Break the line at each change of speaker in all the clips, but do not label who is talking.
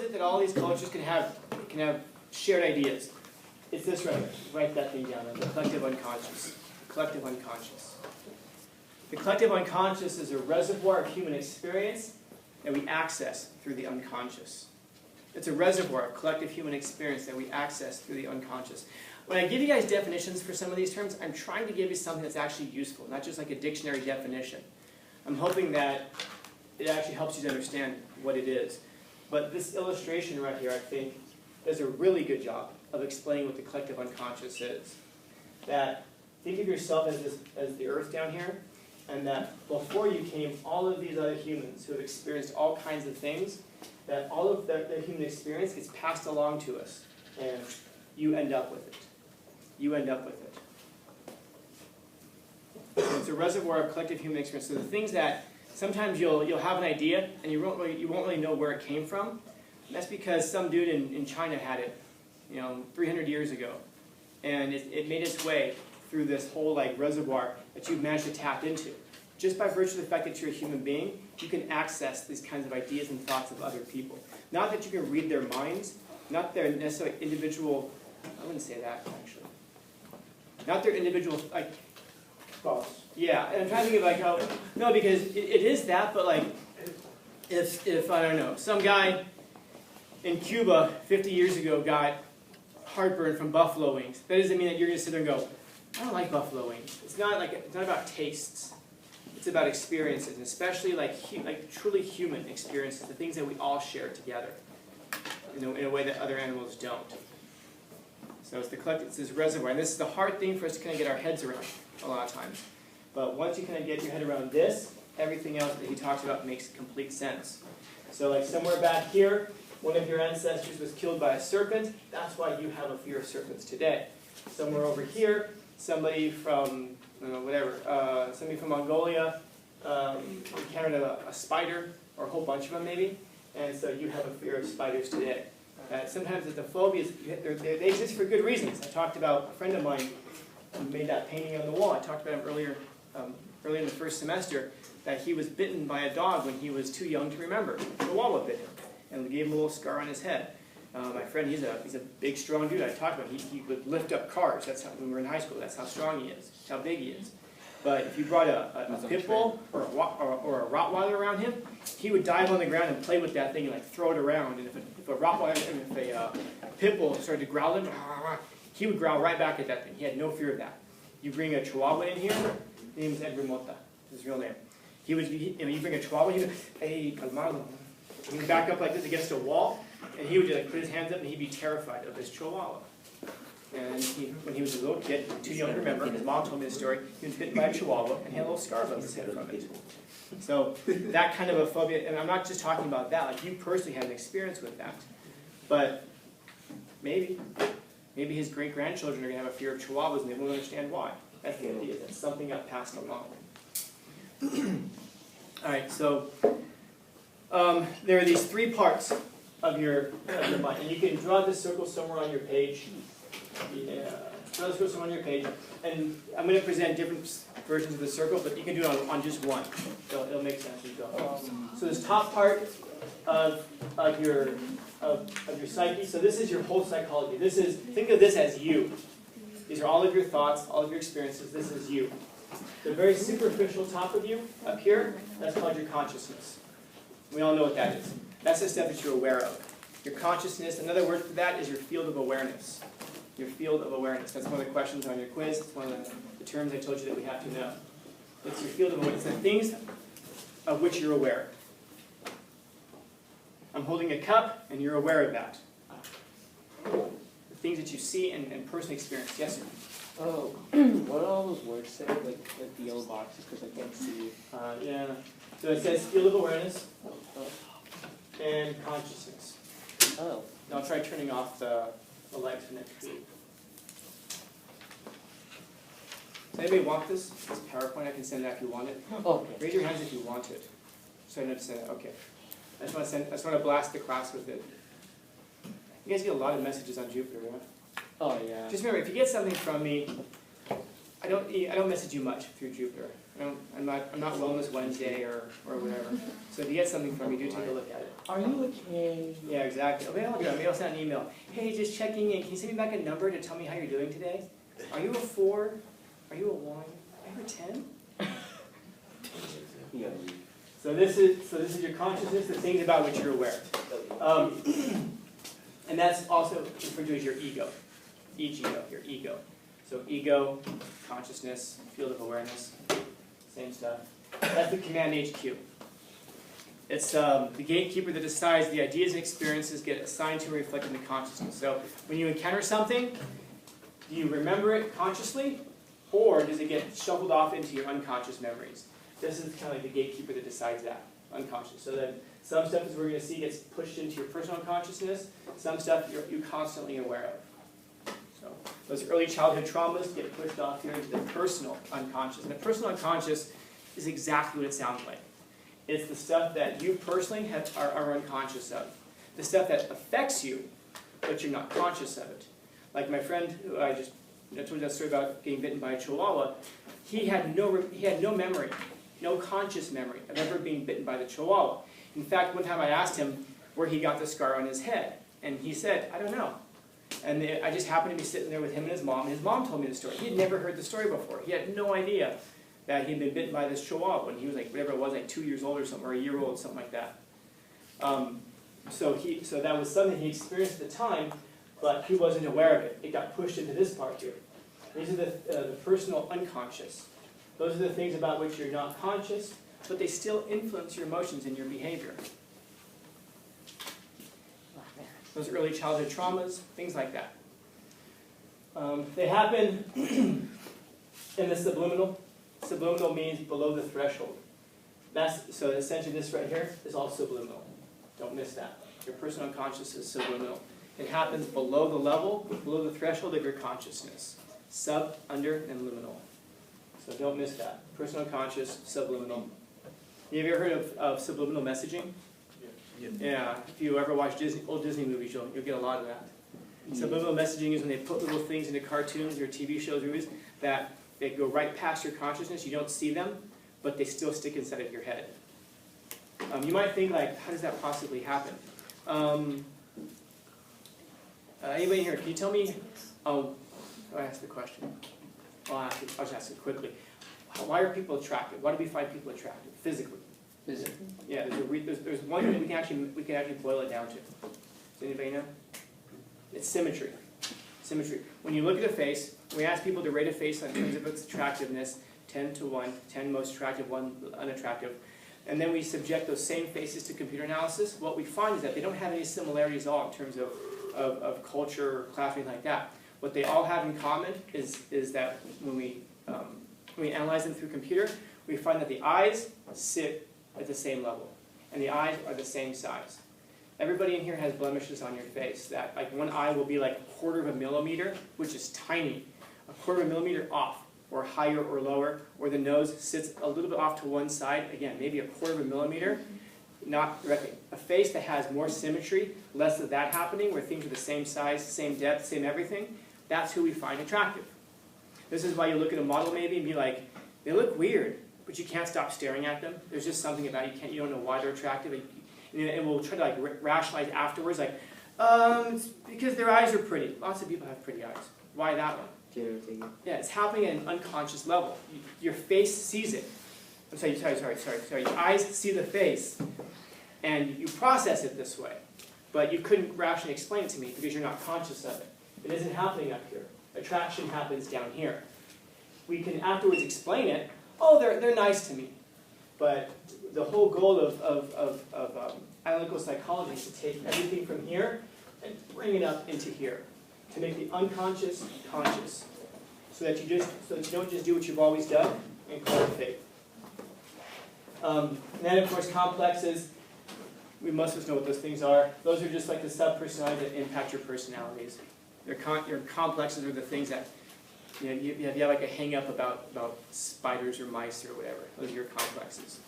it that all these cultures can have shared ideas? It's this right here. Write that thing down. The collective unconscious. The collective unconscious. The collective unconscious is a reservoir of human experience that we access through the unconscious. It's a reservoir of collective human experience that we access through the unconscious. When I give you guys definitions for some of these terms, I'm trying to give you something that's actually useful, not just like a dictionary definition. I'm hoping that it actually helps you to understand what it is. But this illustration right here, I think, does a really good job of explaining what the collective unconscious is. That, think of yourself as the earth down here, and that before you came all of these other humans who have experienced all kinds of things, that all of their human experience gets passed along to us, and you end up with it. You end up with it. So it's a reservoir of collective human experience. So the things that sometimes you'll have an idea, and you won't really know where it came from. And that's because some dude in China had it, 300 years ago, and it made its way through this whole reservoir that you've managed to tap into. Just by virtue of the fact that you're a human being, you can access these kinds of ideas and thoughts of other people. Not that you can read their minds, not their necessarily individual, I wouldn't say that actually. Not their individual,
Thoughts.
yeah, and I'm trying to think of no, because it is that, but if I don't know, some guy in Cuba 50 years ago got heartburn from buffalo wings, that doesn't mean that you're going to sit there and go, I don't like buffalo wings. It's not about tastes. It's about experiences, and especially truly human experiences, the things that we all share together, in a way that other animals don't. So it's it's this reservoir, and this is the hard thing for us to kind of get our heads around a lot of times. But once you kind of get your head around this, everything else that he talks about makes complete sense. So somewhere back here, one of your ancestors was killed by a serpent. That's why you have a fear of serpents today. Somewhere over here, somebody from somebody from Mongolia encountered a spider, or a whole bunch of them maybe, and so you have a fear of spiders today. Sometimes the phobias, they exist for good reasons. I talked about a friend of mine who made that painting on the wall. I talked about him earlier in the first semester, that he was bitten by a dog when he was too young to remember. A chihuahua bit him and gave him a little scar on his head. My friend, he's a big, strong dude. I talked about he would lift up cars. That's how, when we were in high school. That's how strong he is. That's how big he is. But if you brought a pit bull or a Rottweiler around him, he would dive on the ground and play with that thing and throw it around. And if a Rottweiler, if a pit bull started to growl at him, he would growl right back at that thing. He had no fear of that. You bring a Chihuahua in here. His name is Edgar Mota. His real name. You bring a Chihuahua. He would, hey, calmado. He would back up like this against a wall, and he would just put his hands up, and he'd be terrified of this Chihuahua. And when he was a little kid, too young to remember, his mom told me the story, he was bitten by a Chihuahua, and he had a little scar on his head from it. So that kind of a phobia, and I'm not just talking about that, you personally had an experience with that. But maybe his great-grandchildren are going to have a fear of Chihuahuas, and they won't understand why. That's the idea, that something got passed along. All right, so there are these three parts of your mind, and you can draw this circle somewhere on your page. Yeah, draw this circle somewhere on your page, and I'm going to present different versions of the circle, but you can do it on just one. So it'll make sense as you go. So this top part of your psyche. So this is your whole psychology. Think of this as you. These are all of your thoughts, all of your experiences. This is you. The very superficial top of you, up here, that's called your consciousness. We all know what that is. That's the stuff that you're aware of. Your consciousness, another word for that is your field of awareness. Your field of awareness. That's one of the questions on your quiz. It's one of the terms I told you that we have to know. It's your field of awareness. The things of which you're aware. I'm holding a cup, and you're aware of that. The things that you see and personally experience. Yes, sir?
Oh, what do all those words say? Like the yellow boxes, because I can't see.
Yeah. So it says field of awareness and consciousness.
Oh.
Now I'll try turning off the lights for next week. Does anybody want this PowerPoint? I can send it out if you want it.
Okay.
Raise your hands if you want it. So I know to send it. Okay. I just want to blast the class with it. You guys get a lot of messages on Jupiter, right?
Oh, yeah.
Just remember, if you get something from me, I don't message you much through Jupiter. I'm not Wellness Wednesday or whatever. So if you get something from me, do take a look at it.
Are you okay?
Yeah, exactly. Okay, maybe I'll send an email. Hey, just checking in. Can you send me back a number to tell me how you're doing today? Are you a 4? Are you a 1? Are you a 10?
Yeah.
So this is your consciousness, the things about which you're aware. And that's also referred to as your ego. Ego, your ego. So ego, consciousness, field of awareness, same stuff. That's the command HQ. It's the gatekeeper that decides the ideas and experiences get assigned to and reflected in the consciousness. So when you encounter something, do you remember it consciously, or does it get shuffled off into your unconscious memories? This is kind of like the gatekeeper that decides that, unconscious. So that some stuff, as we're going to see, gets pushed into your personal consciousness. Some stuff you're constantly aware of. So those early childhood traumas get pushed off here into the personal unconscious. And the personal unconscious is exactly what it sounds like. It's the stuff that you personally are unconscious of. The stuff that affects you, but you're not conscious of it. Like my friend who I just told you that story about getting bitten by a chihuahua, he had no memory, no conscious memory of ever being bitten by the chihuahua. In fact, one time I asked him where he got the scar on his head, and he said, I don't know. And I just happened to be sitting there with him and his mom told me the story. He had never heard the story before. He had no idea that he had been bitten by this chihuahua when he was like, whatever it was, like 2 years old or something, or a year old, something like that. So that was something he experienced at the time, but he wasn't aware of it. It got pushed into this part here. These are the personal unconscious. Those are the things about which you're not conscious, but they still influence your emotions and your behavior. Those early childhood traumas, things like that. They happen in the subliminal. Subliminal means below the threshold. So essentially this right here is all subliminal. Don't miss that. Your personal unconscious is subliminal. It happens below the level, below the threshold of your consciousness. Sub, under, and liminal. So don't miss that. Personal unconscious, subliminal. Have you ever heard of subliminal messaging? Yeah. If you ever watch old Disney movies, you'll get a lot of that. Subliminal messaging is when they put little things into cartoons or TV shows, movies, that they go right past your consciousness. You don't see them, but they still stick inside of your head. You might think, like, how does that possibly happen? Anybody here, can you tell me, I'll ask the question. I'll just ask it quickly. Why are people attracted? Why do we find people attractive physically?
Physically.
Yeah, there's one thing we can actually boil it down to. Does anybody know? It's symmetry. Symmetry. When you look at a face, we ask people to rate a face in terms of its attractiveness, 10 to 1, 10 most attractive, 1 unattractive. And then we subject those same faces to computer analysis. What we find is that they don't have any similarities at all in terms of culture or class or anything like that. What they all have in common is that when we analyze them through computer, we find that the eyes sit at the same level, and the eyes are the same size. Everybody in here has blemishes on your face. That like one eye will be like 1/4 of a millimeter, which is tiny, 1/4 of a millimeter off, or higher or lower, or the nose sits a little bit off to one side. Again, maybe 1/4 of a millimeter, not directly. A face that has more symmetry, less of that happening, where things are the same size, same depth, same everything. That's who we find attractive. This is why you look at a model maybe and be like, they look weird, but you can't stop staring at them. There's just something about it. You don't know why they're attractive. And we'll try to like rationalize afterwards, like, it's because their eyes are pretty. Lots of people have pretty eyes. Why that one? Yeah, it's happening at an unconscious level. Your face sees it. I'm sorry. Your eyes see the face, and you process it this way. But you couldn't rationally explain it to me because you're not conscious of it. It isn't happening up here. Attraction happens down here. We can afterwards explain it. Oh, they're nice to me. But the whole goal of analytical psychology is to take everything from here and bring it up into here, to make the unconscious conscious, so that you don't just do what you've always done and call it fate. And then, of course, complexes. Most of us know what those things are. Those are just like the sub-personalities that impact your personalities. Your complexes are the things that you have like a hang-up about spiders or mice or whatever. Those are your complexes.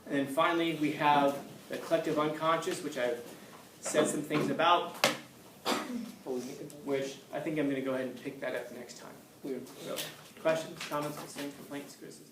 And then finally, we have the collective unconscious, which I've said some things about, which I think I'm gonna go ahead and pick that up next time.
Weird.
So, questions, comments, concerns, complaints, criticisms?